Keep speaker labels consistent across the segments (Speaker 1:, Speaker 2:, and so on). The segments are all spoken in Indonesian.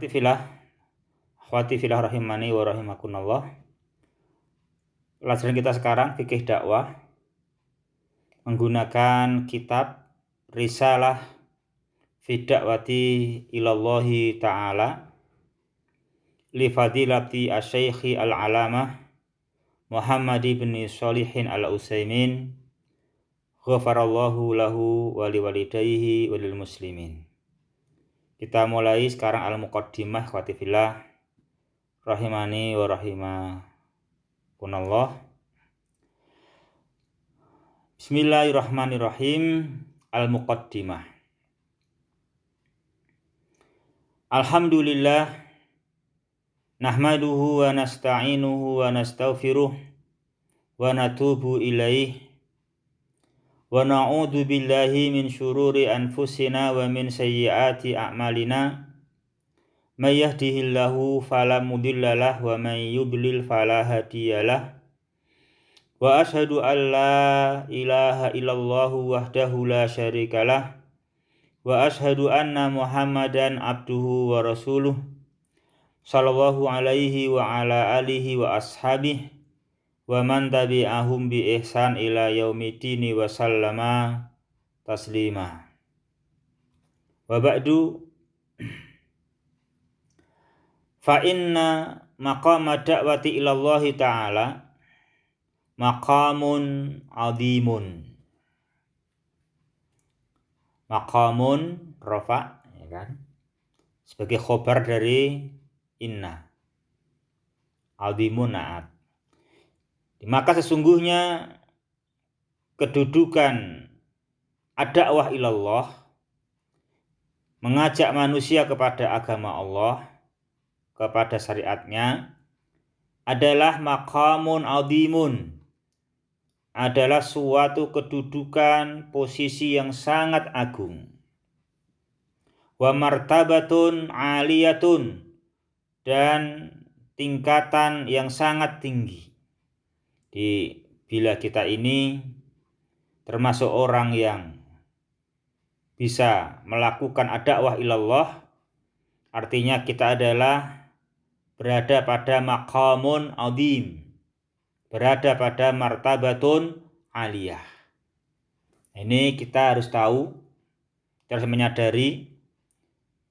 Speaker 1: Ikhwati filah rahimani wa rahimakunallah. Pelajaran kita sekarang fikih dakwah menggunakan kitab Risalah fi Da'wati ilallahi ta'ala li fadilati asy-syaikhi al-alamah Muhammad ibn Shalihin al-Utsaimin ghafarallahu lahu wa liwalidayhi wa lil muslimin. Kita mulai sekarang al-muqaddimah ikhwati fillah rahimani wa rahimakunallah. Bismillahirrahmanirrahim. Al-muqaddimah. Alhamdulillah nahmaduhu wa nasta'inuhu wa nastaghfiruh wa natubu ilaih wa na'udzu billahi min syururi anfusina wa min sayyiati a'malina. May yahdihillahu fala mudhillalah wa may yudlil fala hadiyalah. Wa asyhadu an la ilaha illallah wahdahu la syarikalah wa asyhadu anna Muhammadan abduhu wa rasuluh sallallahu alaihi wa ala alihi wa ashabihi wa man tabi'ahum bi ihsan ila yaumidini wa sallama taslima. Wa ba'du, fa inna maqama da'wati ilallahi ta'ala maqamun azimun. Maqamun rafa, ya kan? Sebagai khobar dari inna. Azimun na'at. Maka sesungguhnya kedudukan ad-da'wah ilallah, mengajak manusia kepada agama Allah, kepada syariatnya, adalah maqamun azimun, adalah suatu kedudukan posisi yang sangat agung. Wa martabatun aliyatun, dan tingkatan yang sangat tinggi. Bila kita ini termasuk orang yang bisa melakukan ad-da'wah ilallah, artinya kita adalah berada pada maqamun azim, berada pada martabatun aliyah. Ini kita harus tahu, kita harus menyadari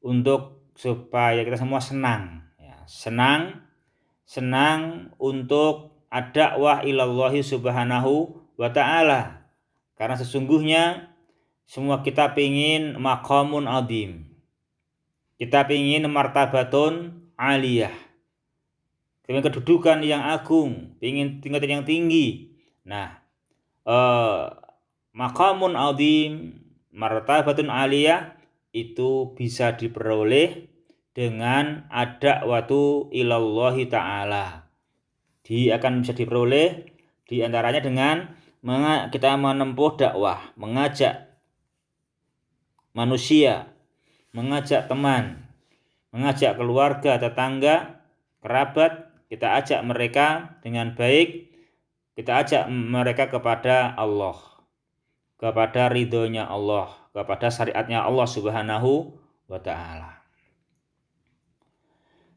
Speaker 1: untuk supaya kita semua senang, ya, senang untuk ad-da'wah ilallahi subhanahu wa ta'ala. Karena sesungguhnya semua kita pingin maqamun azim, kita pingin martabatun aliyah, pingin kedudukan yang agung, pingin tingkatan yang tinggi. Nah, maqamun azim, martabatun aliyah itu bisa diperoleh dengan ad-da'watu ilallahi ta'ala. Akan bisa diperoleh diantaranya dengan kita menempuh dakwah, mengajak manusia, mengajak teman, mengajak keluarga, tetangga, kerabat, kita ajak mereka dengan baik, kita ajak mereka kepada Allah, kepada ridhonya Allah, kepada syariatnya Allah subhanahu wa ta'ala.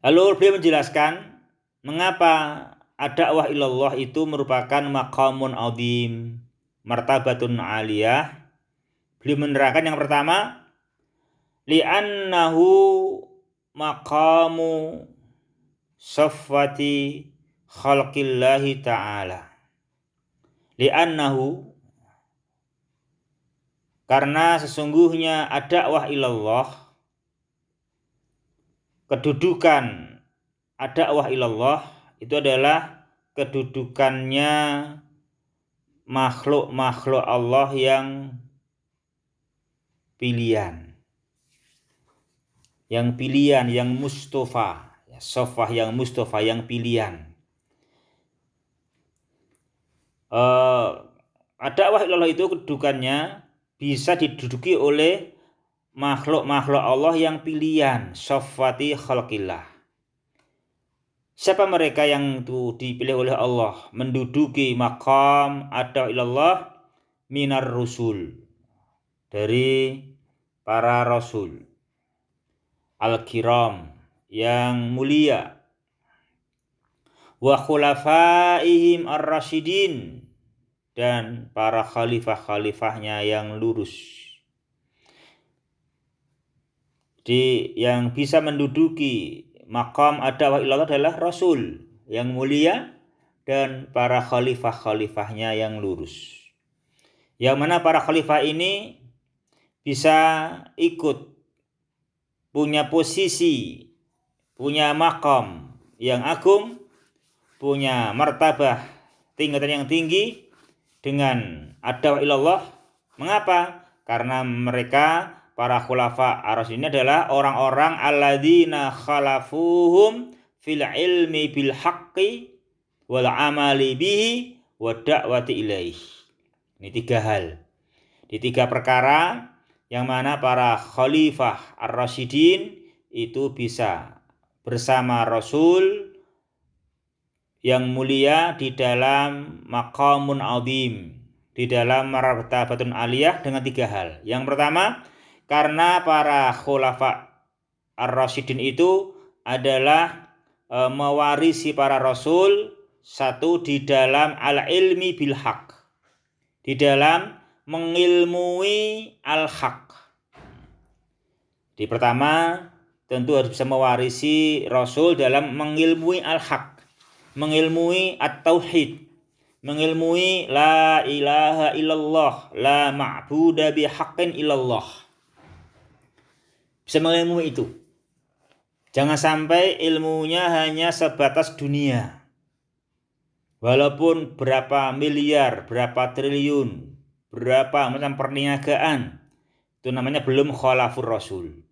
Speaker 1: Lalu beliau menjelaskan mengapa ad-da'wah ilallah itu merupakan maqamun azim, martabatun aliyah. Beliau menerangkan yang pertama, li'annahu maqamu safwati khalqillahi ta'ala. Li'annahu, karena sesungguhnya ad-da'wah ilallah, kedudukan ad-da'wah ilallah itu adalah kedudukannya makhluk-makhluk Allah yang pilihan, yang mustafa, ya, sofah yang mustafa, yang pilihan. Ad-da'wah ilallah itu kedudukannya bisa diduduki oleh makhluk-makhluk Allah yang pilihan, sofwati khalqillah. Siapa mereka yang itu dipilih oleh Allah menduduki maqam ad-da'wah ilallah? Minar rusul, dari para rasul, al-kiram, yang mulia, wa khulafaihim ar-rasyidin, dan para khalifah-khalifahnya yang lurus. Jadi yang bisa menduduki maqam ad-da'wah ilallah adalah Rasul yang mulia dan para khalifah-khalifahnya yang lurus. Yang mana para khalifah ini bisa ikut, punya posisi, punya maqam yang agung, punya martabah tingkatan yang tinggi dengan ad-da'wah ilallah. Mengapa? Karena mereka para khulafa ar-rasyidin adalah orang-orang alladzina khalafuhum fil ilmi bil haqqi wal amali bihi wa da'wati ilaih. Ini 3 hal. Di 3 perkara yang mana para khalifah ar-rasyidin itu bisa bersama Rasul yang mulia di dalam maqamun azim, di dalam martabatun aliyah dengan 3 hal. Yang pertama, karena para khulafa ar-rasyidin itu adalah mewarisi para rasul, satu di dalam al-ilmi bil haq, di dalam mengilmui al-haq. Di pertama, tentu harus bisa mewarisi rasul dalam mengilmui al-haq, mengilmui at-tauhid, mengilmui la ilaha illallah, la ma'buda bihaqqin illallah. Bisa mengilmui itu. Jangan sampai ilmunya hanya sebatas dunia. Walaupun berapa miliar, berapa triliun, berapa macam perniagaan, itu namanya belum khalafur rasul.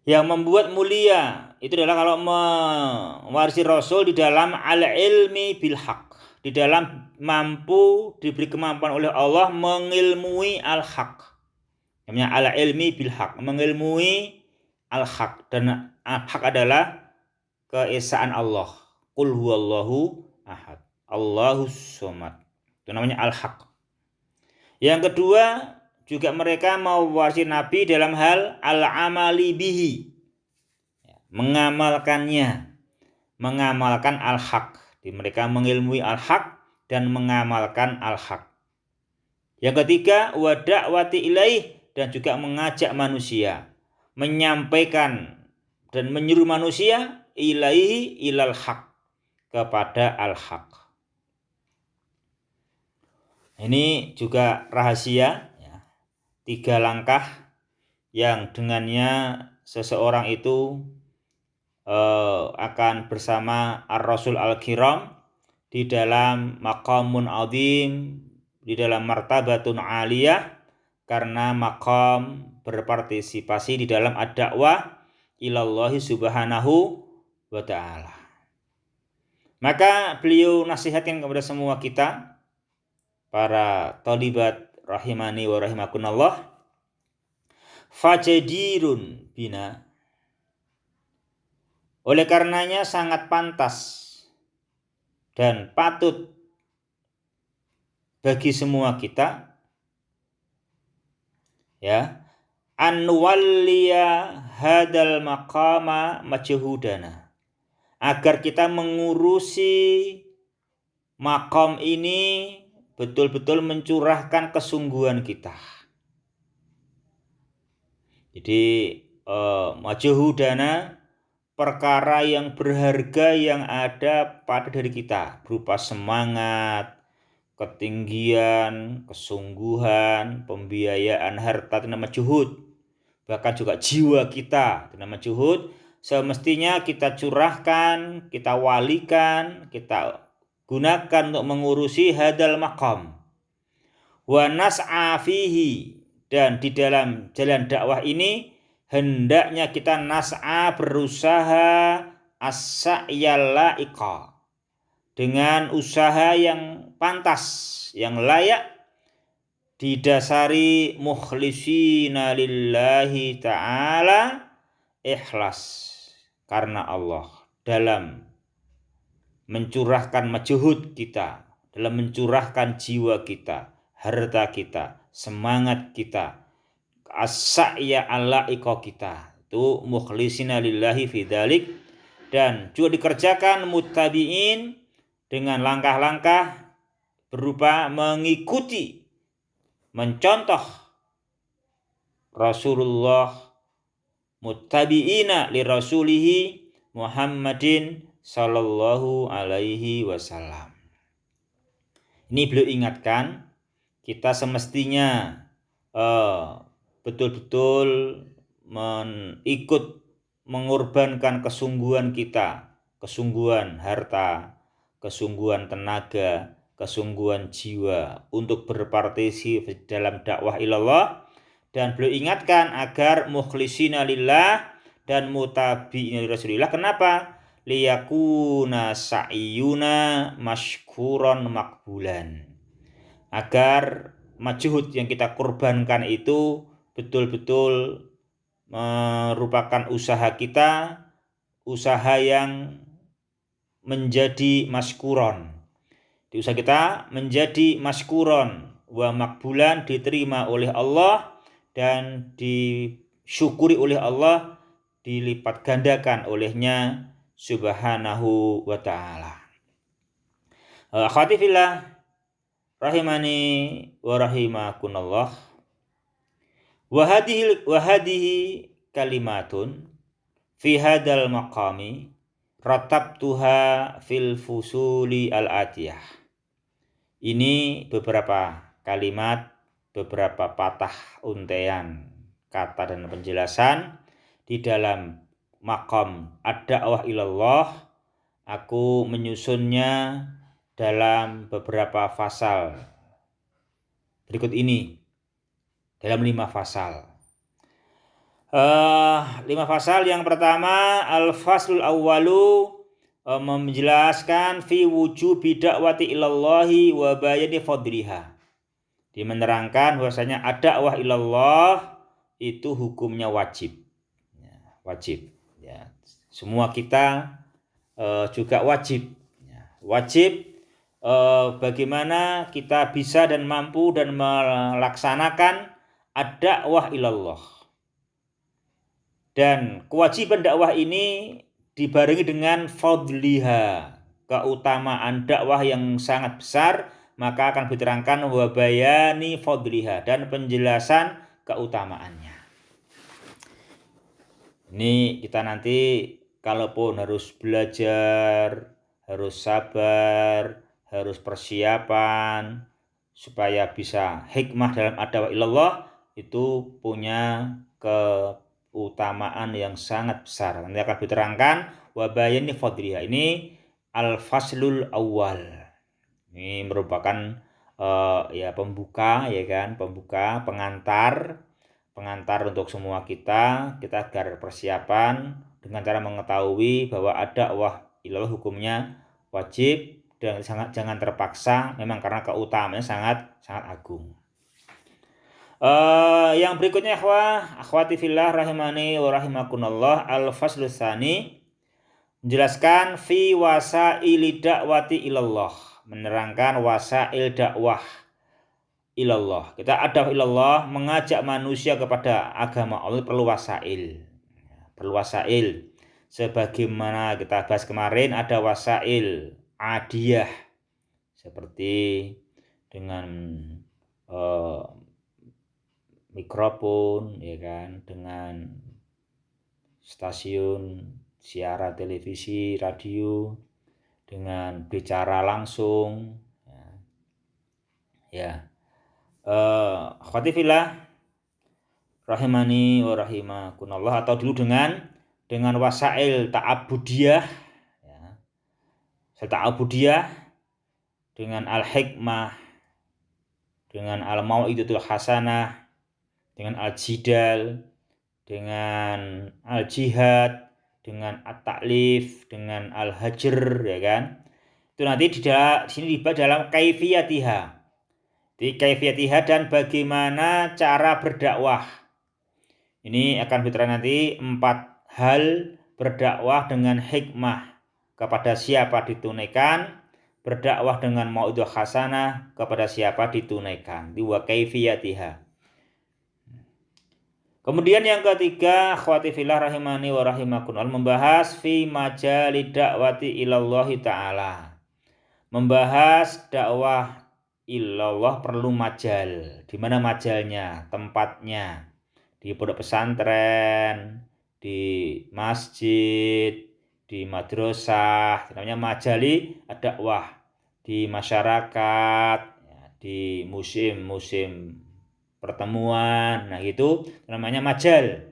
Speaker 1: Yang membuat mulia itu adalah kalau mewarisi rasul di dalam al-ilmi bil haq, di dalam mampu diberi kemampuan oleh Allah mengilmui al-haq. Namanya al-ilmi bil haq, mengilmui al-haq, dan al-haq adalah keesaan Allah. Qul huwallahu ahad, Allahus somad. Itu namanya al-haq. Yang kedua, juga mereka mewarisi Nabi dalam hal al-amali bihi, mengamalkannya, mengamalkan al-haq. Jadi mereka mengilmui al-haq dan mengamalkan al-haq. Yang ketiga, wa da'wati ilaih, dan juga mengajak manusia, menyampaikan dan menyuruh manusia ilaihi ilal haq, kepada al-haq. Ini juga rahasia, 3 langkah yang dengannya seseorang itu akan bersama ar-rasul al-kiram di dalam maqamun azim, di dalam martabatun aliyah, karena maqam berpartisipasi di dalam ad-da'wah ilallahi subhanahu wa ta'ala. Maka beliau nasihatkan kepada semua kita, para thalibat rahimani wa rahimakunallah, fajadirun bina, oleh karenanya sangat pantas dan patut bagi semua kita, an nuwalliya hadal maqama majhudana, agar kita mengurusi maqam ini betul-betul mencurahkan kesungguhan kita. Jadi majhudana, perkara yang berharga yang ada pada diri kita, berupa semangat, ketinggian, kesungguhan, pembiayaan harta, itu nama juhud. Bahkan juga jiwa kita, itu nama juhud. Semestinya kita curahkan, kita walikan, kita gunakan untuk mengurusi hadal maqam. Wa nas'a fihi, dan di dalam jalan dakwah ini hendaknya kita nas'a, berusaha, as-sa'yal la'iqa, dengan usaha yang pantas, yang layak, didasari mukhlisina lillahi ta'ala, ikhlas karena Allah dalam mencurahkan majhud kita, dalam mencurahkan jiwa kita, harta kita, semangat kita, as-sa'ya al-la'iqa kita, itu mukhlisina lillahi fi dzalik, dan juga dikerjakan muttabi'in dengan langkah-langkah berupa mengikuti, mencontoh Rasulullah, muttabi'ina li rasulihi Muhammadin sallallahu alaihi wasallam. Ini beliau ingatkan kita semestinya betul-betul ikut mengorbankan kesungguhan kita, kesungguhan harta, kesungguhan tenaga, kesungguhan jiwa untuk berpartisipasi dalam dakwah ilallah. Dan beliau ingatkan agar mukhlisina lillah dan mutabi'ina li rasulillah. Kenapa? Liyakuna sa'yuna mashkuran makbulan, agar majhud yang kita korbankan itu betul-betul merupakan usaha kita, usaha yang menjadi maskuron. Di usaha kita menjadi maskuron wa makbulan, diterima oleh Allah dan disyukuri oleh Allah, dilipat gandakan olehnya subhanahu wa ta'ala. Akhwati fillah rahimani wa rahimakunallah. Wa hadhihi kalimatun fi hadzal maqami ratabtuha fil fusuli al-atiyah. Ini beberapa kalimat, beberapa patah untaian kata dan penjelasan di dalam maqam ad-da'wah ilallah. Aku menyusunnya dalam beberapa fasal berikut ini, dalam 5 fasal. 5 fasal. Yang pertama, al-faslul awwalu, menjelaskan fi wujubi da'wati ilallahi wa bayani fadliha. Dia menerangkan bahwasanya ad-da'wah ilallah itu hukumnya wajib. Wajib. Ya. Semua kita juga wajib. Wajib bagaimana kita bisa dan mampu dan melaksanakan ad-da'wah ilallah. Dan kewajiban dakwah ini dibarengi dengan fadliha, keutamaan dakwah yang sangat besar, maka akan diterangkan wa bayani fadliha, dan penjelasan keutamaannya. Ini kita nanti kalaupun harus belajar, harus sabar, harus persiapan supaya bisa hikmah dalam ad-da'wah ilallah, itu punya keutamaan yang sangat besar. Nanti akan diterangkan wa bayani fadliha. Ini al-faslul awal. Ini merupakan pembuka, ya kan, pengantar untuk semua kita agar persiapan dengan cara mengetahui bahwa ad-da'wah ilallah hukumnya wajib dan jangan terpaksa, memang karena keutamaannya sangat agung. Yang berikutnya akhwati fillah rahimani wa rahimakunallah, al-faslu tsani, menjelaskan fi wasaili da'wati ilallah, menerangkan wasail dakwah ilallah. Kita ad-da'wah ilallah, mengajak manusia kepada agama Allah, perlu wasail. Sebagaimana kita bahas kemarin, ada wasail adiyah seperti dengan mikrofon, ya kan, dengan stasiun siaran televisi, radio, dengan bicara langsung, ya. Akhwati fillah rahimani wa rahimakunallah, atau dulu dengan wasail ta'abudiyah, ya. Ta'abudiyah dengan al-hikmah, dengan al-mau'idatul hasanah, dengan al-jidal, dengan al-jihad, dengan at-ta'lif, dengan al-hajr, ya kan. Itu nanti di sini dibahas dalam kaifiyatiha. Di kaifiyatiha dan bagaimana cara berdakwah. Ini akan diterangkan nanti 4 hal berdakwah dengan hikmah, kepada siapa ditunaikan, berdakwah dengan mau'idhah hasanah, kepada siapa ditunaikan. Di wa kaifiyatiha. Kemudian yang ketiga, akhwati fillah rahimani wa rahimakumullah, membahas fi majali da'wati ilallahi ta'ala. Membahas dakwah ilallah perlu majal. Di mana majalnya? Tempatnya. Di pondok pesantren, di masjid, di madrasah, namanya majali dakwah. Di masyarakat, di musim-musim pertemuan, nah itu namanya majal.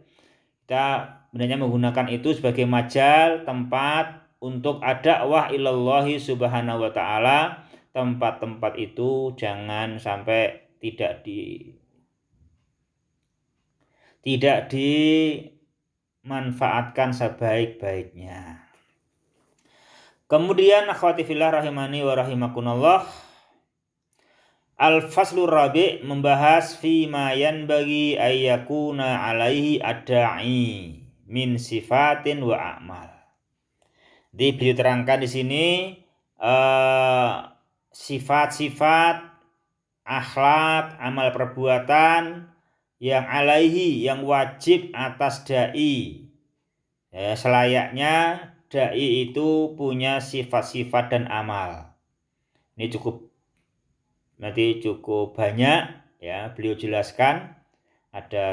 Speaker 1: Kita sebenarnya menggunakan itu sebagai majal, tempat untuk dakwah ilallahi subhanahu wa ta'ala. Tempat-tempat itu jangan sampai tidak dimanfaatkan sebaik-baiknya. Kemudian akhwati fillah rahimani wa rahimakumullah, al-faslur rabi' membahas fi ma yanbaghi ayyakuna alaihi ad-da'i min sifatin wa a'mal. Jadi beliau terangkan di sini sifat-sifat, akhlak, amal perbuatan yang alaihi, yang wajib atas dai. Selayaknya dai itu punya sifat-sifat dan amal. Ini cukup banyak ya, beliau jelaskan ada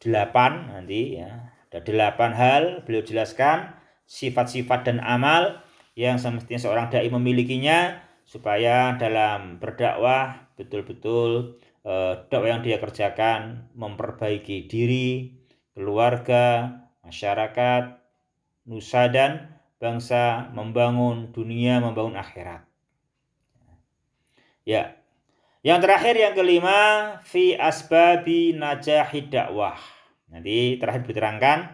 Speaker 1: 8 nanti ya. Ada 8 hal beliau jelaskan sifat-sifat dan amal yang semestinya seorang dai memilikinya supaya dalam berdakwah betul-betul dakwah yang dia kerjakan memperbaiki diri, keluarga, masyarakat, nusa dan bangsa, membangun dunia, membangun akhirat. Ya. Yang terakhir, yang kelima, fi asbabi najahid dakwah. Nanti terakhir diterangkan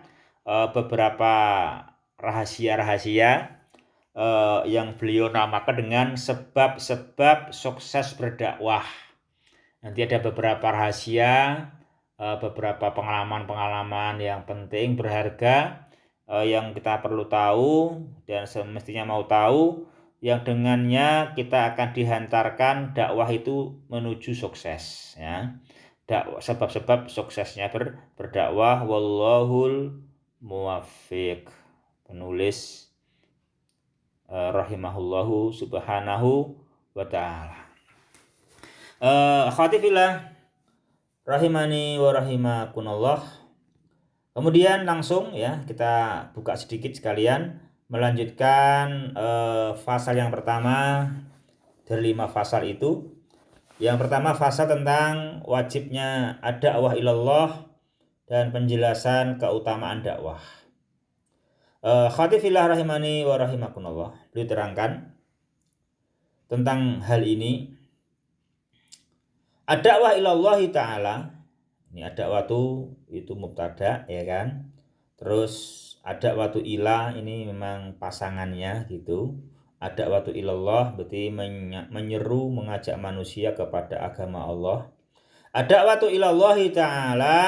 Speaker 1: beberapa rahasia-rahasia yang beliau namakan dengan sebab-sebab sukses berdakwah. Nanti ada beberapa rahasia, beberapa pengalaman-pengalaman yang penting, berharga, yang kita perlu tahu dan semestinya mau tahu, yang dengannya kita akan dihantarkan dakwah itu menuju sukses ya. Sebab-sebab suksesnya berdakwah, wallahul muwaffiq. Penulis rahimahullahu subhanahu wa ta'ala. Akhwati fillah rahimani wa rahimakumullah. Kemudian langsung ya kita buka sedikit sekalian, melanjutkan fasal yang pertama dari 5 fasal itu. Yang pertama fasal tentang wajibnya ad-da'wah ilallah dan penjelasan keutamaan dakwah. Akhwati fillah rahimani wa rahimakumullah, beliau terangkan tentang hal ini. Ad-da'wah ilallah ta'ala, ini ad-da'wah itu mubtada ya kan. Terus ad-da'wah ila ini memang pasangannya gitu. Ad-da'wah ilallah berarti menyeru, mengajak manusia kepada agama Allah. Ad-da'wah ilallah ta'ala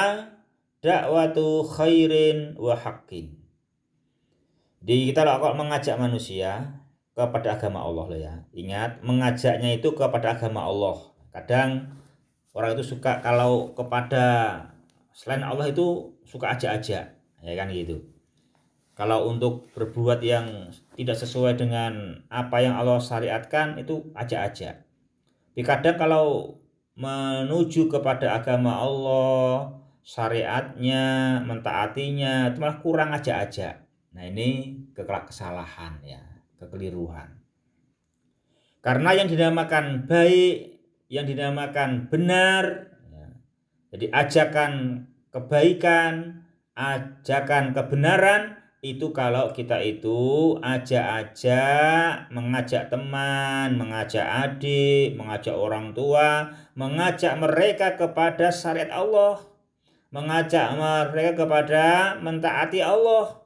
Speaker 1: da'watu khairin wa haqqin. Jadi kita kalau mengajak manusia kepada agama Allah loh ya. Ingat, mengajaknya itu kepada agama Allah. Kadang orang itu suka kalau kepada selain Allah itu suka ajak-ajak, ya kan gitu. Kalau untuk berbuat yang tidak sesuai dengan apa yang Allah syariatkan itu ajak-ajak. Tapi kadang kalau menuju kepada agama Allah, syariatnya, mentaatinya, itu malah kurang ajak-ajak. Nah ini kesalahan ya, kekeliruan. Karena yang dinamakan baik, yang dinamakan benar, ya, jadi ajakan kebaikan, ajakan kebenaran, itu kalau kita itu ajak-ajak, mengajak teman, mengajak adik, mengajak orang tua, mengajak mereka kepada syariat Allah, mengajak mereka kepada mentaati Allah,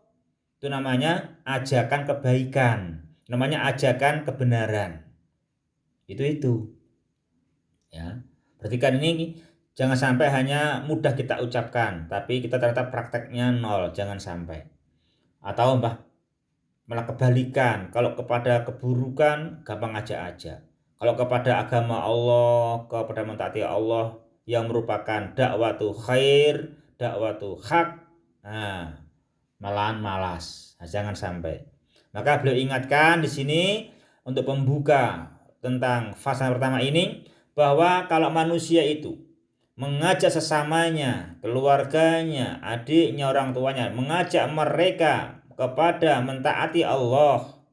Speaker 1: itu namanya ajakan kebaikan, namanya ajakan kebenaran. Itu ya. Perhatikan ini, jangan sampai hanya mudah kita ucapkan tapi kita ternyata prakteknya nol, jangan sampai. Atau malah kebalikan, kalau kepada keburukan gampang aja. Kalau kepada agama Allah, kepada mentaati Allah yang merupakan dakwatu khair, dakwatu hak, nah, malahan malas. Nah, jangan sampai. Maka beliau ingatkan di sini untuk pembuka tentang fase pertama ini, bahwa kalau manusia itu mengajak sesamanya, keluarganya, adiknya, orang tuanya, mengajak mereka kepada mentaati Allah,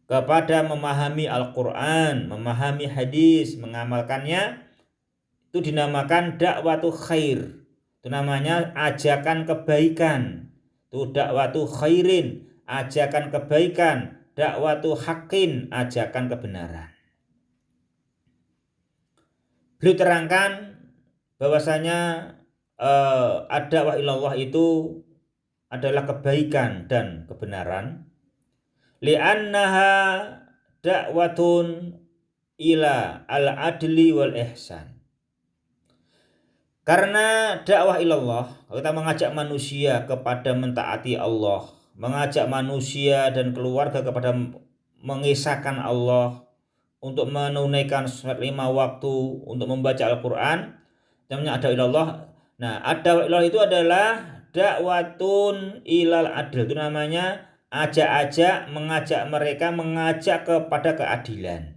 Speaker 1: kepada memahami Al-Quran, memahami hadis, mengamalkannya, itu dinamakan dakwatu khair. Itu namanya ajakan kebaikan. Itu dakwatu khairin, ajakan kebaikan. Dakwatu haqqin, ajakan kebenaran. Beliau terangkan bahwasanya ad-da'wah ilallah itu adalah kebaikan dan kebenaran. Li'annaha da'watun ila al-adli wal ihsan. Karena dakwah ilallah, kita mengajak manusia kepada mentaati Allah, mengajak manusia dan keluarga kepada mengisahkan Allah, untuk menunaikan sholat 5 waktu, untuk membaca Al-Quran, namanya dakwah ilallah. Nah, dakwah ilallah itu adalah dakwatun ilal adil, itu namanya mengajak mereka, mengajak kepada keadilan.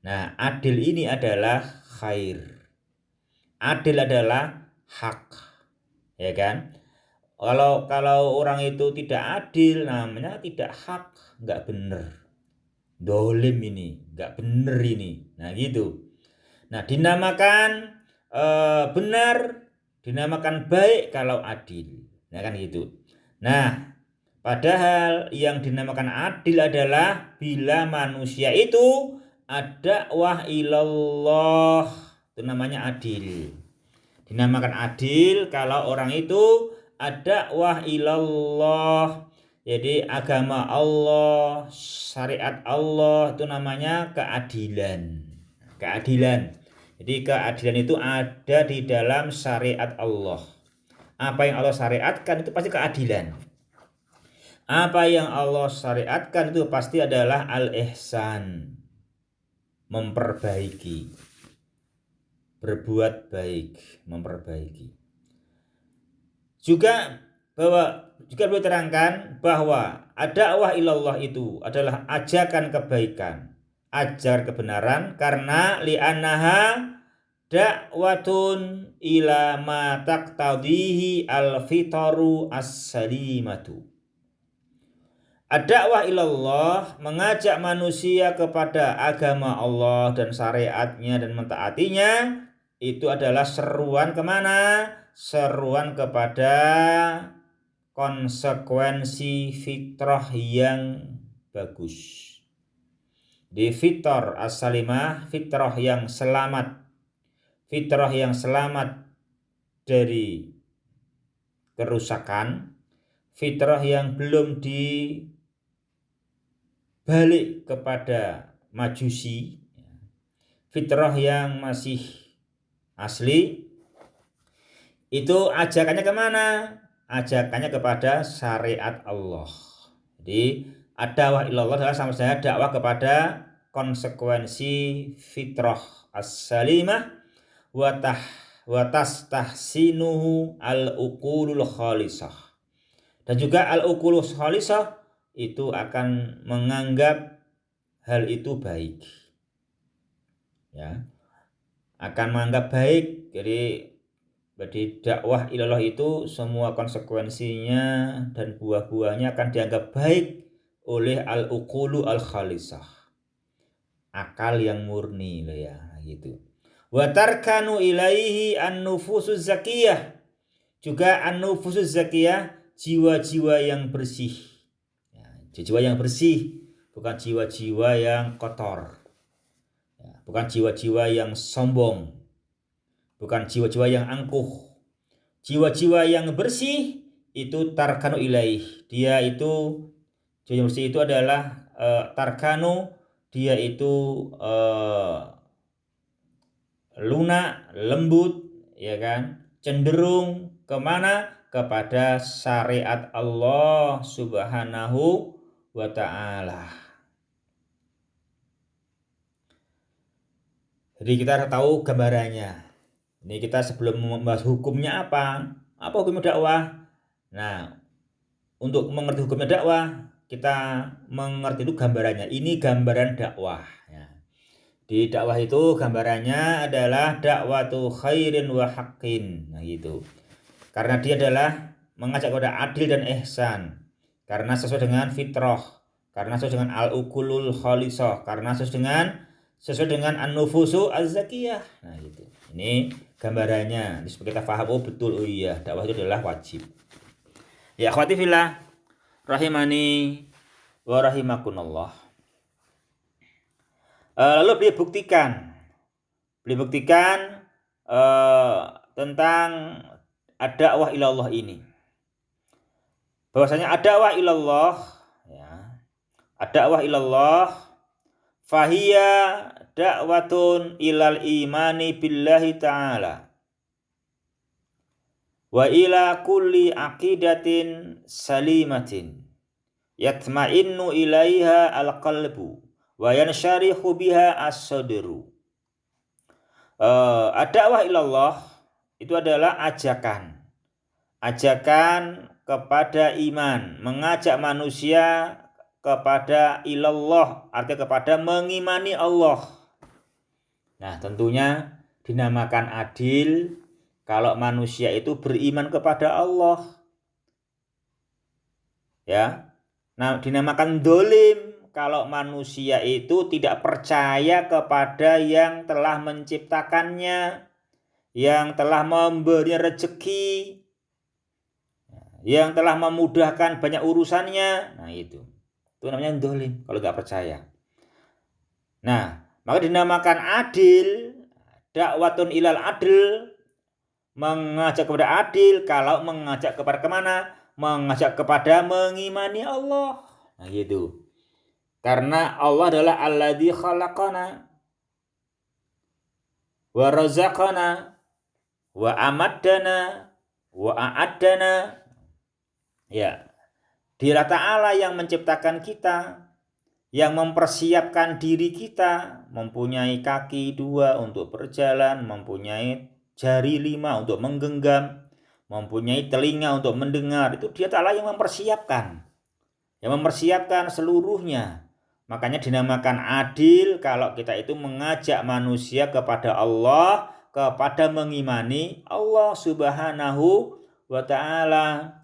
Speaker 1: Nah, adil ini adalah khair. Adil adalah hak, ya kan? Kalau orang itu tidak adil, namanya tidak hak, nggak bener, dolim ini, nggak bener ini. Nah gitu. Nah, dinamakan benar, dinamakan baik kalau adil. Nah kan gitu. Nah, padahal yang dinamakan adil adalah bila manusia itu ad-da'wah ilallah, itu namanya adil. Dinamakan adil kalau orang itu ad-da'wah ilallah, jadi agama Allah, syariat Allah, itu namanya keadilan. Keadilan. Jadi keadilan itu ada di dalam syariat Allah. Apa yang Allah syariatkan itu pasti keadilan. Apa yang Allah syariatkan itu pasti adalah al-ihsan, memperbaiki, berbuat baik, memperbaiki. Juga beliau terangkan bahwa dakwah ilallah itu adalah ajakan kebaikan, ajar kebenaran, karena li'annaha dakwatun ila ma taqtadihi al-fitaru as-salimatu. Ad-da'wah ilallah mengajak manusia kepada agama Allah dan syariatnya dan mentaatinya, itu adalah seruan kemana? Seruan kepada konsekuensi fitrah yang bagus. Di fitrah as-salimah, fitrah yang selamat, fitrah yang selamat dari kerusakan, fitrah yang belum dibalik kepada majusi, fitrah yang masih asli. Itu ajakannya kemana? Ajakannya kepada syariat Allah. Jadi ad-da'wah ilallah adalah sama saja dakwah kepada konsekuensi fitrah as-salimah wa tastahsinuhu al-uqulul khalisah. Dan juga al-uqulul khalisah itu akan menganggap hal itu baik. Ya. Akan menganggap baik. Jadi dakwah ilallah itu semua konsekuensinya dan buah-buahnya akan dianggap baik oleh al-uqulu al-khalisah, akal yang murni lah ya gitu. Wa tarkanu ilaihi an-nufusuz zakiyah, juga an-nufusuz zakiyah, jiwa-jiwa yang bersih. Ya, jiwa yang bersih, bukan jiwa-jiwa yang kotor. Ya, bukan jiwa-jiwa yang sombong. Bukan jiwa-jiwa yang angkuh. Jiwa-jiwa yang bersih itu tarkanu ilaih. Dia itu, jiwa yang bersih itu adalah tarkanu, dia itu lunak, lembut, ya kan? Cenderung kemana? Kepada syariat Allah Subhanahu wa ta'ala. Jadi kita tahu gambarannya. Ini kita sebelum membahas hukumnya apa hukum dakwah. Nah, untuk mengerti hukumnya dakwah, kita mengerti itu gambarannya. Ini gambaran dakwah. Ya. Di dakwah itu gambarannya adalah dakwatu khairin wa haqqin. Nah gitu. Karena dia adalah mengajak kepada adil dan ihsan. Karena sesuai dengan fitrah. Karena sesuai dengan al-ukulul khalisah. Karena sesuai dengan an-nufusu az-zakiyah. Nah gitu. Ini gambarannya. Supaya kita paham, oh betul, oh iya, dakwah itu adalah wajib. Ya akhwati fillah, rahimani wa rahimakunallah. Lalu beliau buktikan tentang ad-da'wah ilallah ini. Bahwasanya ad-da'wah ilallah, ya, ad-da'wah ilallah fahiya da'watun ilal imani billahi ta'ala wa ila kulli aqidatin salimatin yatma'innu ilaiha al-qalbu wa yansyarihu biha as-sadru. Ad-da'wah ilallah itu adalah ajakan kepada iman, mengajak manusia kepada ilallah, artinya kepada mengimani Allah. Nah, tentunya dinamakan adil kalau manusia itu beriman kepada Allah. Ya. Nah, dinamakan dolim kalau manusia itu tidak percaya kepada yang telah menciptakannya, yang telah memberi rezeki, yang telah memudahkan banyak urusannya. Nah itu namanya dolim kalau nggak percaya. Nah, maka dinamakan adil, dakwatun ilal adil, mengajak kepada adil. Kalau mengajak kepada kemana? Mengajak kepada mengimani Allah. Nah gitu. Karena Allah adalah alladzi khalaqana wa razaqana wa amaddana wa a'addana. Ya, Dialah Ta'ala yang menciptakan kita, yang mempersiapkan diri kita, mempunyai kaki 2 untuk berjalan, mempunyai jari 5 untuk menggenggam, mempunyai telinga untuk mendengar. Itu Dia Ta'ala yang mempersiapkan seluruhnya. Makanya dinamakan adil kalau kita itu mengajak manusia kepada Allah, kepada mengimani Allah Subhanahu wa ta'ala.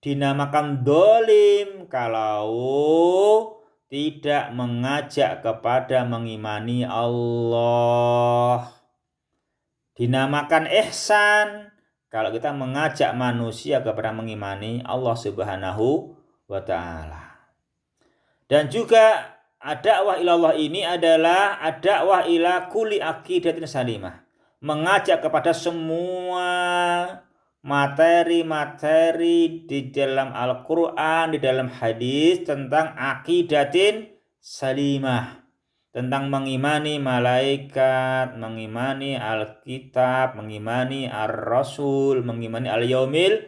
Speaker 1: Dinamakan dolim kalau tidak mengajak kepada mengimani Allah. Dinamakan ihsan kalau kita mengajak manusia kepada mengimani Allah Subhanahu wa ta'ala. Dan juga ad-da'wah ilallah ini adalah ad-da'wah ila kulli aqidatin salimah. Mengajak kepada semua materi-materi di dalam Al-Quran, di dalam hadis tentang aqidatin salimah. Tentang mengimani malaikat, mengimani Alkitab, mengimani Ar-Rasul, mengimani Al-Yaumil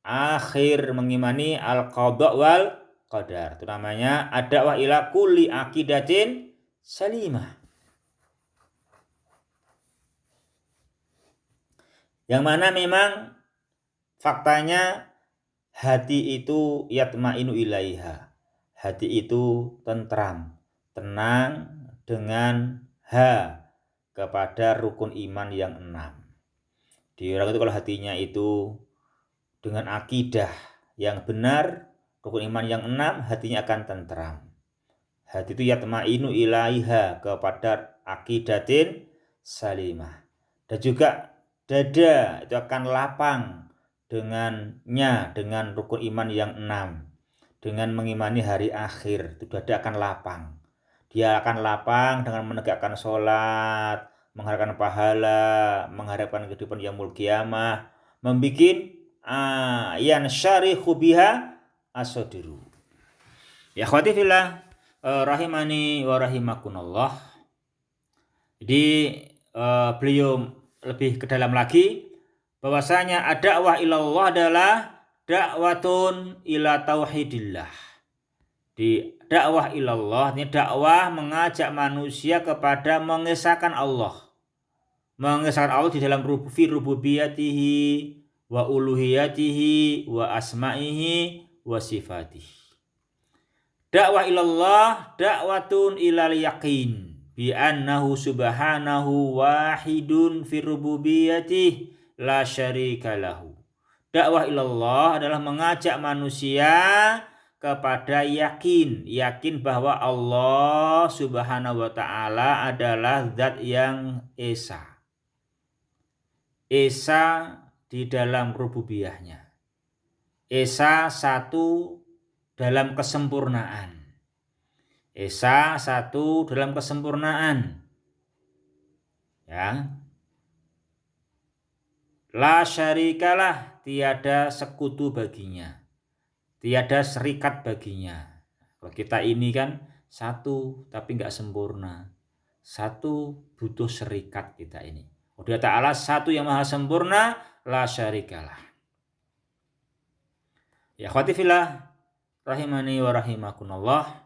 Speaker 1: Akhir, mengimani Al-Qadha wal Qadar. Itu namanya ad-da'wah ila kulli aqidatin salimah. Yang mana memang faktanya hati itu yatma'inu ilaiha. Hati itu tentram, tenang dengan kepada rukun iman yang 6. Di orang itu kalau hatinya itu dengan akidah yang benar, rukun iman yang 6, hatinya akan tentram. Hati itu yatma'inu ilaiha, kepada aqidatin salimah. Dan juga dada itu akan lapang dengan rukun iman yang 6, dengan mengimani hari akhir. Itu dada akan lapang. Dia akan lapang dengan menegakkan sholat, mengharapkan pahala, mengharapkan kehidupan yaumul qiyamah, membikin yansyarihu biha as-sadru. Ya akhwati fillah, rahimani wa rahimakunallah. Jadi beliau lebih ke dalam lagi bahwasanya ad-da'wah ilallah adalah da'watun ila tauhidillah. Di dakwah ilallah ini dakwah mengajak manusia kepada mengesahkan Allah. mengesahkan Allah di dalam fi rububiyatihi wa uluhiyatihi wa asma'ihi wa sifatihi. Dakwah ilallah dakwatun ilal yaqin bi annahu subhanahu wahidun fi rububiyatihi la syarika lahu. Dakwah ilallah adalah mengajak manusia kepada yakin bahwa Allah Subhanahu wa taala adalah zat yang esa. Esa di dalam rububiyahnya. Esa satu dalam kesempurnaan. Esa satu dalam kesempurnaan. Ya. La syarikalah, tiada sekutu baginya. Tiada serikat baginya. Kalau kita ini kan satu tapi enggak sempurna. Satu butuh serikat kita ini. Allah Ta'ala satu yang maha sempurna, la syarikalah. Ya akhwati fillah, rahimani wa rahimakumullah,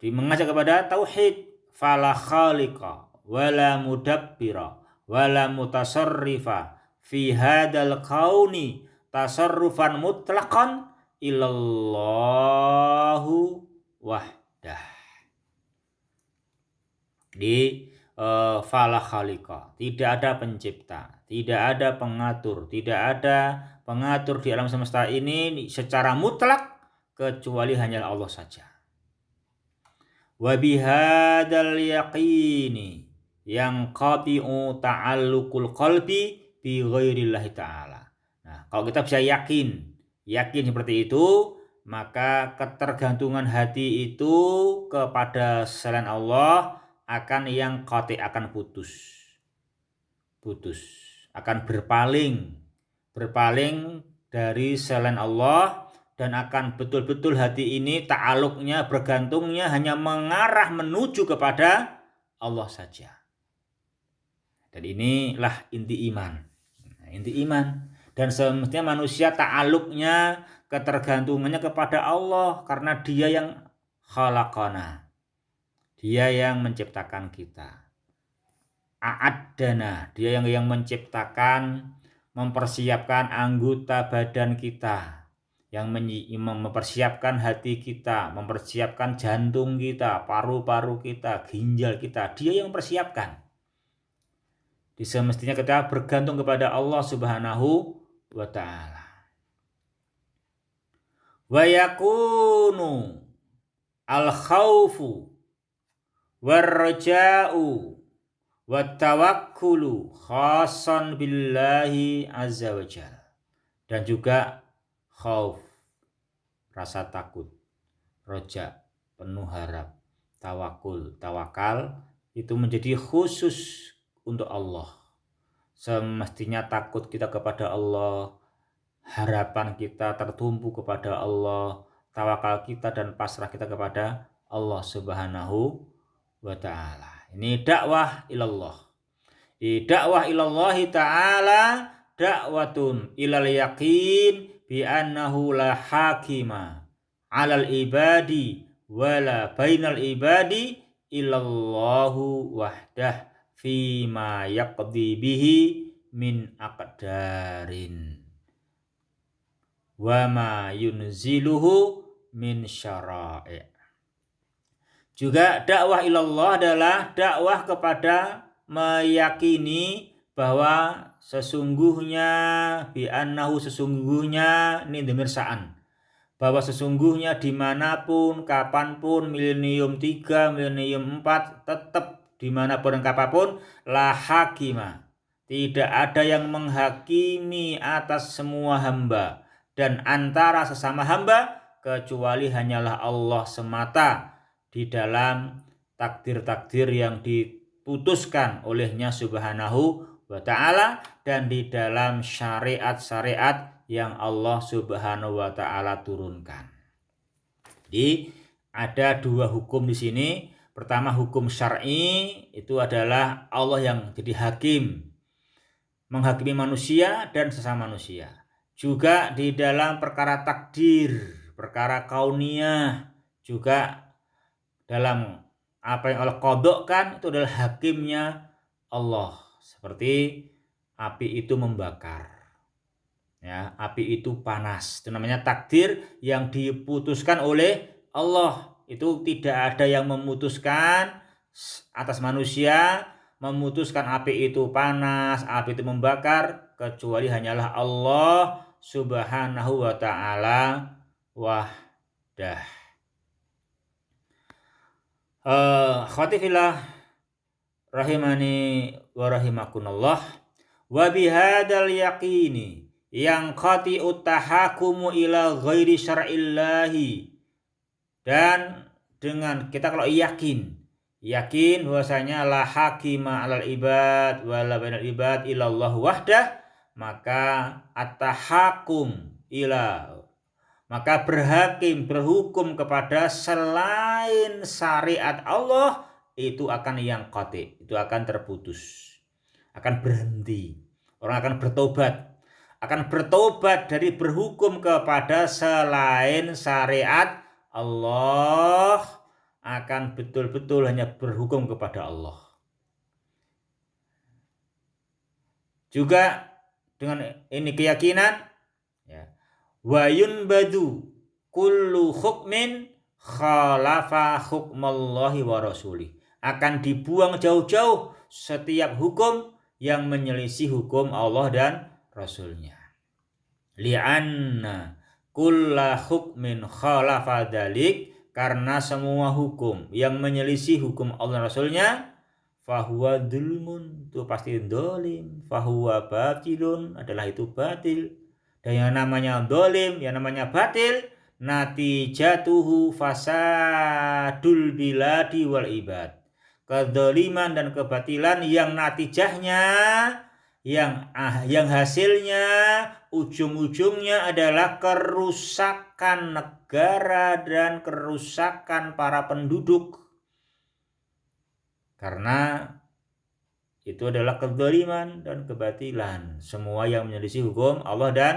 Speaker 1: mengajak kepada tauhid, fala khaliqa wala mudabbira wala mutasarrifa fi hadal kauni tasarrufan mutlaqan illallahu wahdah. Di fala khaliqa, tidak ada pencipta, tidak ada pengatur, tidak ada pengatur di alam semesta ini secara mutlak kecuali hanya Allah saja. Wa bihadzal yaqini yang qati'u ta'alluqul qalbi bi ghairillahi ta'ala. Nah, kalau kita bisa yakin seperti itu, maka ketergantungan hati itu kepada selain Allah akan yang qati', akan putus, akan berpaling dari selain Allah, dan akan betul-betul hati ini ta'aluknya, bergantungnya hanya mengarah menuju kepada Allah saja. Dan inilah inti iman. Inti iman. Dan semestinya manusia ta'aluknya, ketergantungannya kepada Allah karena Dia yang khalaqana. Dia yang menciptakan kita. A'addana, Dia yang menciptakan, mempersiapkan anggota badan kita, yang mempersiapkan hati kita, mempersiapkan jantung kita, paru-paru kita, ginjal kita. Dia yang mempersiapkan. Semestinya kita bergantung kepada Allah Subhanahu wa ta'ala. Wa yakunu al-khawfu war-raja'u wat-tawakkulu khassan billahi azza wa jalla. Dan juga khauf, rasa takut, roja, penuh harap, tawakal itu menjadi khusus untuk Allah. Semestinya takut kita kepada Allah, harapan kita tertumpu kepada Allah, tawakal kita dan pasrah kita kepada Allah Subhanahu wa ta'ala. Ini dakwah ilallah. Dakwah ilallahi ta'ala dakwatun ilal yaqin bi annahu la hakima 'alal ibadi wala bainal ibadi illallahu wahdah fima yaqdi bihi min aqdarin wa ma yunziluhu min syara'i'. Juga dakwah ilallah adalah dakwah kepada meyakini bahwa sesungguhnya sesungguhnya ini dhamir sa'an, bahwa sesungguhnya dimanapun, kapanpun, milenium 3, milenium 4, tetap dimanapun dan kapanpun, la hakima, tidak ada yang menghakimi atas semua hamba dan antara sesama hamba kecuali hanyalah Allah semata di dalam takdir-takdir yang diputuskan olehnya Subhanahu wa ta'ala dan di dalam syariat-syariat yang Allah Subhanahu wa ta'ala turunkan. Jadi ada dua hukum di sini. Pertama, hukum syar'i, itu adalah Allah yang jadi hakim, menghakimi manusia dan sesama manusia. Juga di dalam perkara takdir, perkara kauniyah, juga dalam apa yang Allah qadhakan itu adalah hakimnya Allah Seperti api itu membakar. Ya, api itu panas. Itu namanya takdir yang diputuskan oleh Allah. Itu tidak ada yang memutuskan atas manusia, memutuskan api itu panas, api itu membakar, kecuali hanyalah Allah Subhanahu wa ta'ala wahdah. Khatifillah rahimani wa rahimakunallah. Wa bihadal yaqini yang qati'ut tahakumu ila ghairi syar'illahi. Dan dengan kita kalau yakin bahwasanya la hakima 'alal ibad wa la bainal ibad illallah wahdah, maka at-tahakum ila, maka berhukum kepada selain syariat Allah itu akan yang qati', itu akan terputus, akan berhenti. Orang akan bertobat dari berhukum kepada selain syariat Allah, akan betul-betul hanya berhukum kepada Allah. Juga dengan ini keyakinan, ya, wa yunbadu kullu hukmin khalafa hukmallahi wa rasulih, akan dibuang jauh-jauh setiap hukum yang menyelisih hukum Allah dan Rasulnya. Li'anna kulla hukmin khalafa dalik, karena semua hukum yang menyelisih hukum Allah dan Rasulnya, fahuwa dzulmun, itu pasti dolim, fahuwa batilun, adalah itu batil. Dan yang namanya dolim, yang namanya batil, natijatuhu fasadul biladi wal ibad. Kedoliman dan kebatilan yang natijahnya, yang hasilnya, ujung-ujungnya adalah kerusakan negara dan kerusakan para penduduk. Karena itu adalah kedoliman dan kebatilan, semua yang menyelisih hukum Allah dan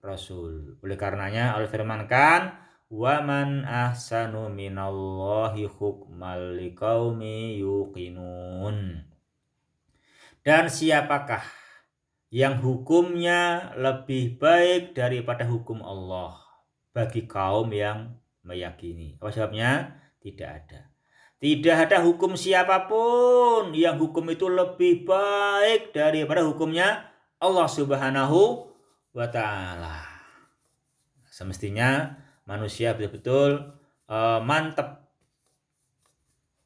Speaker 1: Rasul. Oleh karenanya Allah firmankan, wa man ahsanu minallahi hukmal liqaumi yuqinun. Dan siapakah yang hukumnya lebih baik daripada hukum Allah bagi kaum yang meyakini? Apa sebabnya? Tidak ada hukum siapapun yang hukum itu lebih baik daripada hukumnya Allah Subhanahu wa ta'ala. Semestinya manusia betul-betul mantap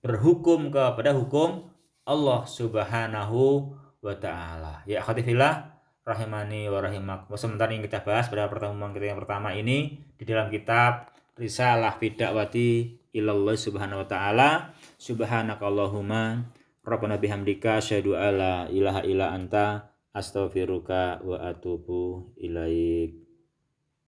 Speaker 1: berhukum kepada hukum Allah Subhanahu wa ta'ala. Ya khatifillah rahimani wa rahimakum. Sementara yang kita bahas pada pertemuan kita yang pertama ini di dalam kitab Risalah fi Da'wati ilallah Subhanahu wa ta'ala. Subhanakallahumma rabbana bihamdika asyhadu alla ilaha illa anta astaghfiruka wa atubu ilaik.